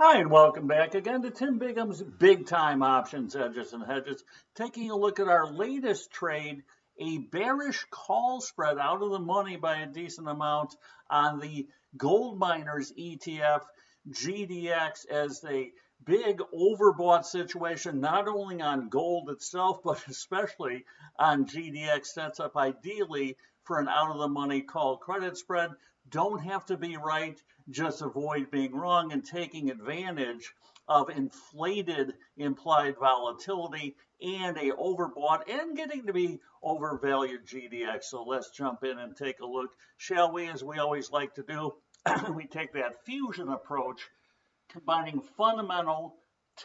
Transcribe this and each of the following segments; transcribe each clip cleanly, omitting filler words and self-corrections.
Hi, and welcome back again to Tim Bigham's Big Time Options, Edges and Hedges. Taking a look at our latest trade, a bearish call spread out of the money by a decent amount on the gold miners ETF GDX as a big overbought situation, not only on gold itself, but especially on GDX. Sets up ideally for an out of the money call credit spread. Don't have to be right, just avoid being wrong and taking advantage of inflated implied volatility and a overbought and getting to be overvalued GDX. So let's jump in and take a look, shall we? As we always like to do, we take that fusion approach, combining fundamental,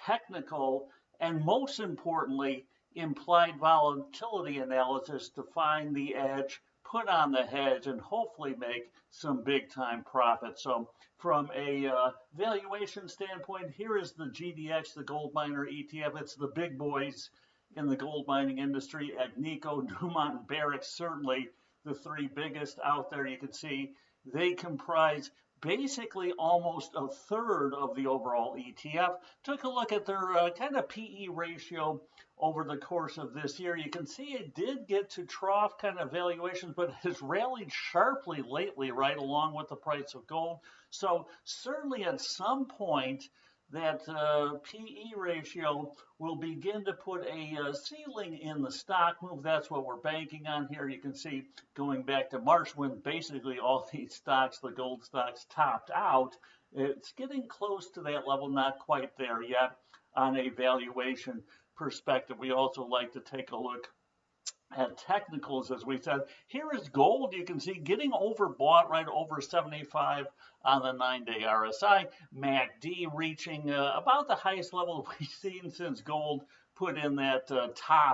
technical, and most importantly, implied volatility analysis to find the edge, put on the hedge, and hopefully make some big time profit. So from a valuation standpoint, here is the GDX, the gold miner ETF. It's the big boys in the gold mining industry. Agnico, Newmont, and Barrick, certainly the three biggest out there. You can see they comprise basically almost a third of the overall ETF. Took a look at their kind of PE ratio over the course of this year. You can see it did get to trough kind of valuations, but has rallied sharply lately, right along with the price of gold. So certainly at some point, that PE ratio will begin to put a ceiling in the stock move. That's what we're banking on here. You can see going back to March when basically all these stocks, the gold stocks, topped out. It's getting close to that level, not quite there yet on a valuation perspective. We also like to take a look at technicals, as we said. Here is gold. You can see getting overbought right over 75 on the 9-day RSI. MACD reaching about the highest level we've seen since gold put in that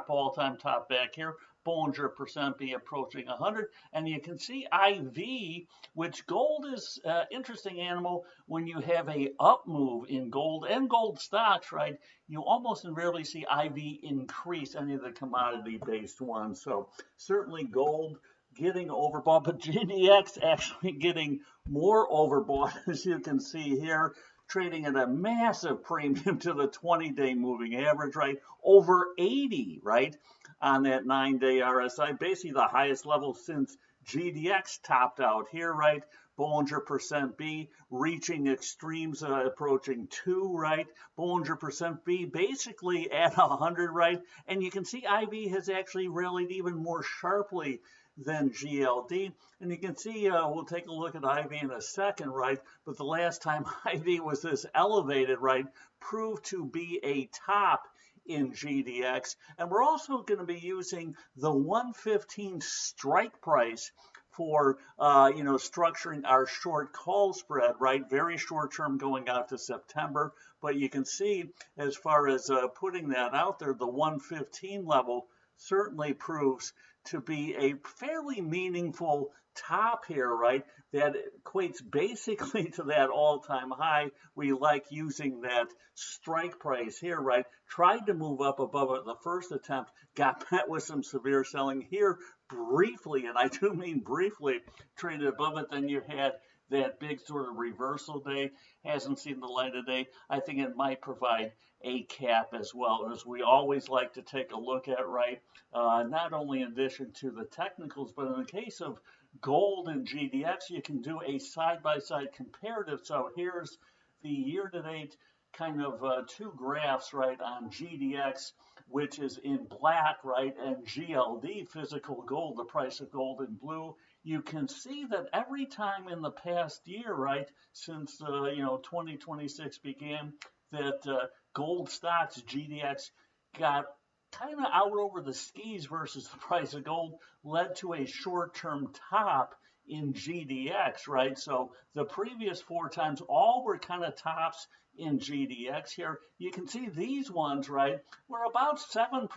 all-time top back here. Bollinger percent be approaching 100, and you can see IV, which gold is interesting animal. When you have a up move in gold and gold stocks, right, you almost invariably see IV increase any of the commodity based ones. So certainly gold getting overbought, but GDX actually getting more overbought, as you can see here, trading at a massive premium to the 20-day moving average, right? Over 80, right? On that 9-day RSI, basically the highest level since GDX topped out here, right? Bollinger percent B reaching extremes approaching 2, right? Bollinger percent B basically at 100, right? And you can see IV has actually rallied even more sharply than GLD. And you can see, we'll take a look at IV in a second, right? But the last time IV was this elevated, right, proved to be a top in GDX. And we're also going to be using the 115 strike price for structuring our short call spread, right? Very short term going out to September. But you can see, as far as putting that out there, the 115 level certainly proves to be a fairly meaningful top here, right? That equates basically to that all-time high. We like using that strike price here, right? Tried to move up above it the first attempt, got met with some severe selling here briefly, and I do mean briefly, traded above it. Then you had that big sort of reversal day, hasn't seen the light of day. I think it might provide a cap as well, as we always like to take a look at, right? Not only in addition to the technicals, but in the case of gold and GDX, you can do a side-by-side comparative. So here's the year-to-date kind of two graphs, right, on GDX, which is in black, right, and GLD, physical gold, the price of gold in blue. You can see that every time in the past year, right, since 2026 began, that gold stocks, GDX, got kind of out over the skis versus the price of gold, led to a short-term top in GDX, right? So the previous 4 times, all were kind of tops in GDX here. You can see these ones, right, were about 7%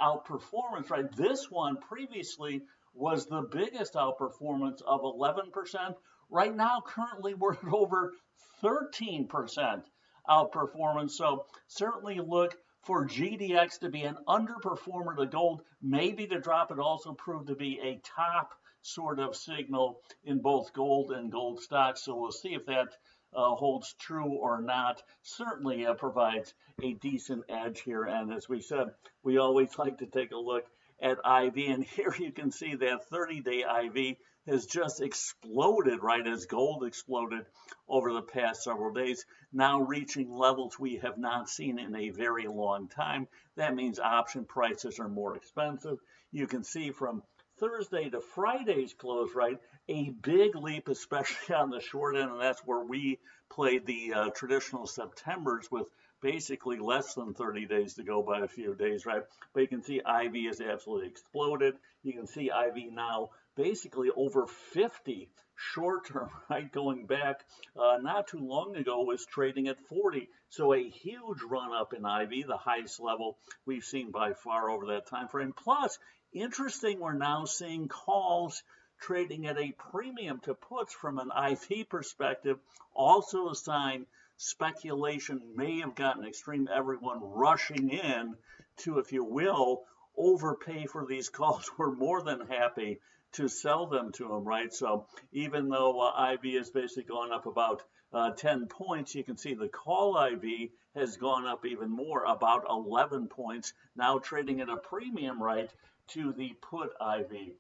outperformance, right? This one previously was the biggest outperformance of 11%. Right now, currently, we're at over 13% outperformance. So certainly look for GDX to be an underperformer to gold, maybe to drop it also proved to be a top sort of signal in both gold and gold stocks. So we'll see if that holds true or not, certainly provides a decent edge here. And as we said, we always like to take a look at IV, and here you can see that 30-day IV has just exploded, right, as gold exploded over the past several days, now reaching levels we have not seen in a very long time. That means option prices are more expensive. You can see from Thursday to Friday's close, right, a big leap, especially on the short end, and that's where we played the traditional Septembers with basically less than 30 days to go by a few days, right? But you can see IV has absolutely exploded. You can see IV now basically over 50 short term, right? Going back not too long ago was trading at 40. So a huge run up in IV, the highest level we've seen by far over that time frame. Plus, interesting, we're now seeing calls trading at a premium to puts from an IV perspective, also a sign speculation may have gotten extreme, everyone rushing in to, if you will, overpay for these calls. We're more than happy to sell them to them, right? So even though IV has basically gone up about 10 points, you can see the call IV has gone up even more, about 11 points, now trading at a premium, right, to the put IV.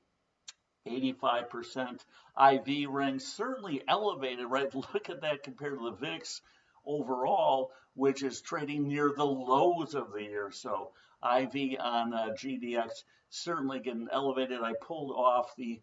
85% IV range, certainly elevated, right? Look at that compared to the VIX overall, which is trading near the lows of the year. So IV on GDX certainly getting elevated. I pulled off the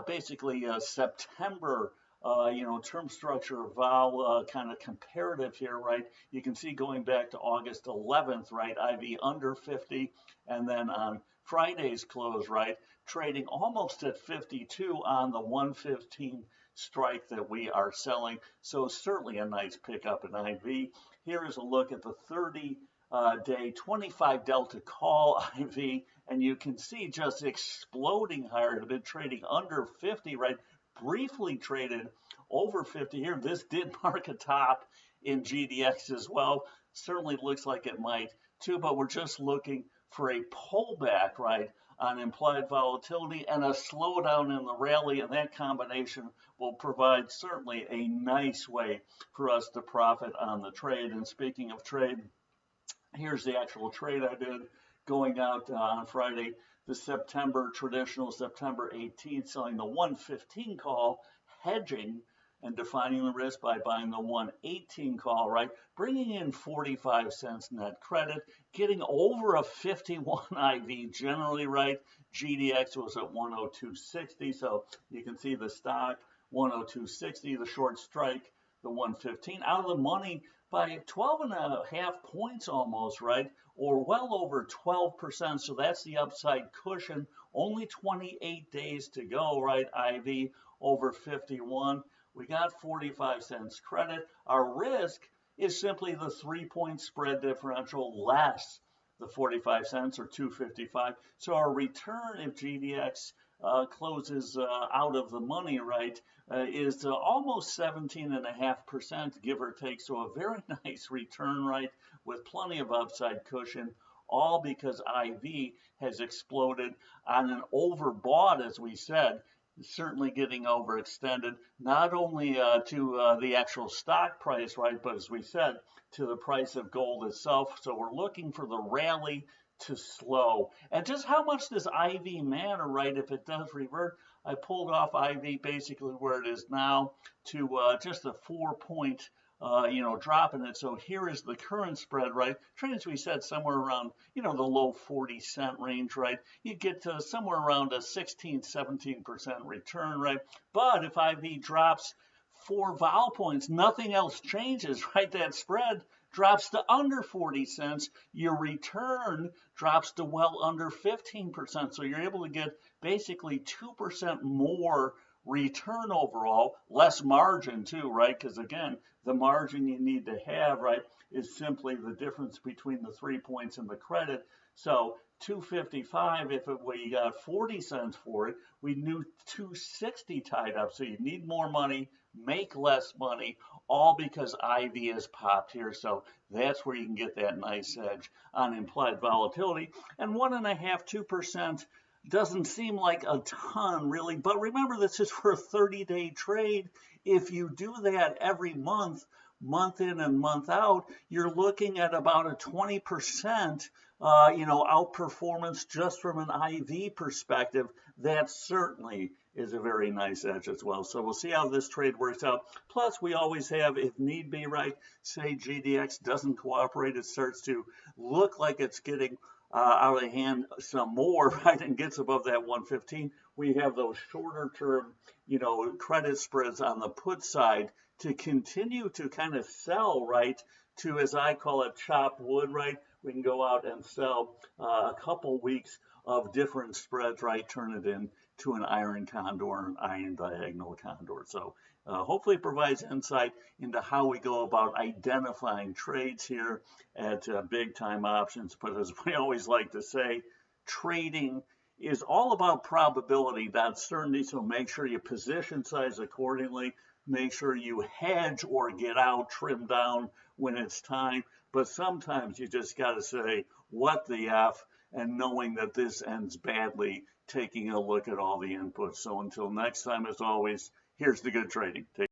basically September term structure vol kind of comparative here, right? You can see going back to August 11th, right? IV under 50, and then on Friday's close, right? Trading almost at 52 on the 115 strike that we are selling. So certainly a nice pickup in IV. Here is a look at the 30-day 25 delta call IV, and you can see just exploding higher. It had been trading under 50, right? Briefly traded over 50 here. This did mark a top in GDX as well. Certainly looks like it might too, but we're just looking for a pullback, right, on implied volatility and a slowdown in the rally, and that combination will provide certainly a nice way for us to profit on the trade. And speaking of trade, here's the actual trade I did going out on Friday, the September traditional September 18th, selling the 115 call, hedging and defining the risk by buying the 118 call, right? Bringing in 45 cents net credit, getting over a 51 IV generally, right? GDX was at 102.60, so you can see the stock 102.60, the short strike, the 115, out of the money by 12.5 points almost, right? Or well over 12%. So that's the upside cushion. Only 28 days to go, right? IV over 51. We got 45 cents credit. Our risk is simply the 3-point spread differential less the 45 cents or 255. So our return if GDX closes out of the money, right, is almost 17.5%, give or take. So a very nice return, right, with plenty of upside cushion, all because IV has exploded on an overbought, as we said, certainly getting overextended, not only to the actual stock price, right, but as we said, to the price of gold itself. So we're looking for the rally to slow. And just how much does IV matter, right? If it does revert, I pulled off IV basically where it is now to just a 4-point drop in it. So here is the current spread, right? Trading, as we said, somewhere around, the low 40-cent range, right? You get to somewhere around a 17% return, right? But if IV drops 4 vol points, nothing else changes, right? That spread drops to under 40 cents. Your return drops to well under 15%. So you're able to get basically 2% more return overall, less margin too, right? Because again, the margin you need to have, right, is simply the difference between the 3 points and the credit. So 255, if we got 40 cents for it, we knew 260 tied up. So you need more money, make less money, all because IV has popped here. So that's where you can get that nice edge on implied volatility. And 1.5%, 2% doesn't seem like a ton really, but remember this is for a 30-day trade. If you do that every month, month in and month out, you're looking at about a 20% outperformance just from an IV perspective. That certainly is a very nice edge as well. So we'll see how this trade works out. Plus, we always have, if need be, right, say GDX doesn't cooperate, it starts to look like it's getting out of hand some more, right, and gets above that 115, we have those shorter term, credit spreads on the put side to continue to kind of sell, right, to, as I call it, chopped wood, right? We can go out and sell a couple weeks of different spreads, right, turn it into an iron condor, an iron diagonal condor. So hopefully it provides insight into how we go about identifying trades here at big time options. But as we always like to say, trading is all about probability, not certainty. So make sure you position size accordingly. Make sure you hedge or get out, trim down when it's time. But sometimes you just got to say, what the F, and knowing that this ends badly, taking a look at all the inputs. So until next time, as always, here's the good trading. Take